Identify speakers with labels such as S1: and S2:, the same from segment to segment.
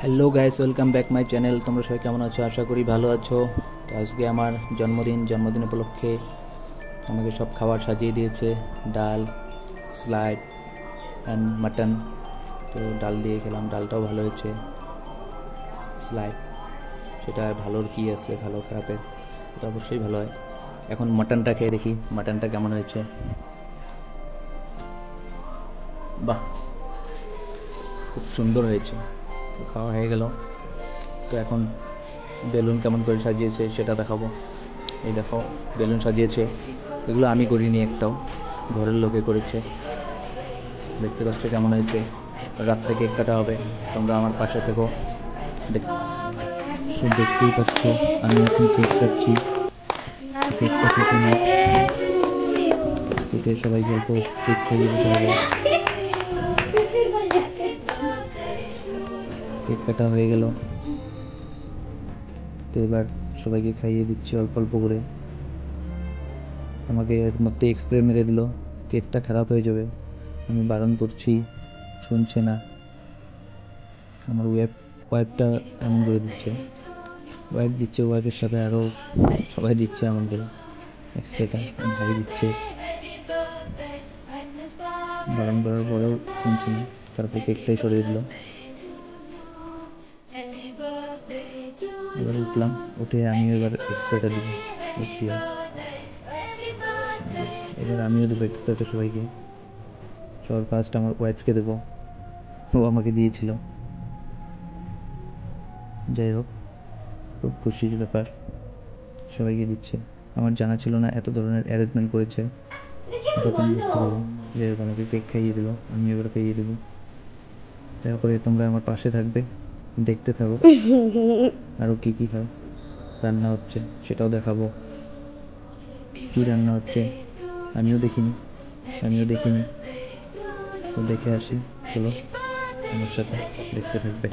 S1: Hello guys, welcome back my channel. তোমরা সবাই কেমন আছো? আশা করি ভালো আছো। তো আজকে আমার জন্মদিন উপলক্ষে আমাকে সব খাবার সাজিয়ে দিয়েছে। ডাল, স্লাইড অ্যান্ড মাটন। তো ডাল দিয়ে খেলাম, ডালটাও ভালো হয়েছে। স্লাইড সেটা ভালোর কি আছে, ভালো খারাপের এটা অবশ্যই ভালো হয়। এখন মাটনটা খেয়ে দেখি মাটনটা কেমন হয়েছে। বাহ, খুব সুন্দর হয়েছে। খাওয়া হয়ে গেল। তো এখন বেলুন কেমন করে সাজিয়েছে সেটা দেখাবো। এই দেখো, বেলুন সাজিয়েছে। এগুলো আমি করিনি, একটাও ঘরের লোকে করেছে। দেখতে পাচ্ছ কেমন হয়েছে। রাত্রে কেক কাটা হবে, তোমরা আমার পাশে থেকো। দেখতেই পাচ্ছ আমি এখন কেক কাটছি। কেকটা কেটে নিই, কেটে সবাইকে অল্প কেক খাইয়ে দিতে হবে। কেক কাটা হয়ে গেল, তো এবার সবাইকে খাইয়ে দিচ্ছি অল্প অল্প করে। আমাকে এর মধ্যে এক্সপ্রে মেরে দিল, কেকটা খারাপ হয়ে যাবে। আমি বারণ করছি, শুনছে না। আমার ওয়াইফটা এমন করে দিচ্ছে, ওয়াইফের সাথে আরও সবাই দিচ্ছে এমন করে এক্সপ্রেটা। ভাই দিচ্ছে, বারণ করার পরেও শুনছে না। তারপর কেকটাই সরিয়ে দিল। এবার উঠলাম, উঠে আমিও এবার এক্সপ্রেটা দিব। এবার আমিও দেবো এক্সপ্রেটা সবাইকে। সবার ফার্স্ট আমার ওয়াইফকে দেবো, ও আমাকে দিয়েছিল। যাই হোক, খুব খুশির ব্যাপার, সবাইকে দিচ্ছে। আমার জানা ছিল না এত ধরনের অ্যারেঞ্জমেন্ট করেছে। তখন বুঝতে পারলাম যে আমাকে কেক খাইয়ে দিল, আমি এবার খাইয়ে দেবো। তারপরে তোমরা আমার পাশে থাকবে, দেখতে থাকো আরও কী কী হয় রান্না হচ্ছে সেটাও দেখাবো। কী রান্না হচ্ছে আমিও দেখিনি, তো দেখে আসি। চলো আমার সাথে, দেখতে থাকবে।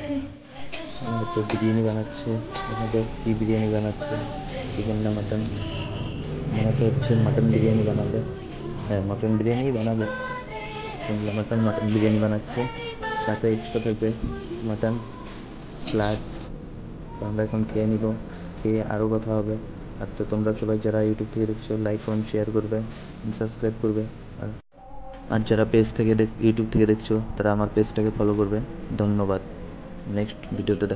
S1: তো বিরিয়ানি বানাচ্ছে, দেখা যাক কী বিরিয়ানি বানাচ্ছে, চিকেন না মাটন। মনে তো হচ্ছে মাটন বিরিয়ানি বানাবে। হ্যাঁ, মাটন বিরিয়ানি বানাবে। মাটন বিরিয়ানি বানাচ্ছে, সাথে এক্সট্রা থাকবে মাটন স্যালাড। তো আমরা এখন খেয়ে নিব, খেয়ে আরও কথা হবে। আর তো তোমরা সবাই যারা ইউটিউব থেকে দেখছো, লাইক কমেন্ট শেয়ার করবে, সাবস্ক্রাইব করবে। আর যারা ইউটিউব থেকে দেখছো তারা আমার পেজটাকে ফলো করবে। ধন্যবাদ। নেক্সট ভিডিওতে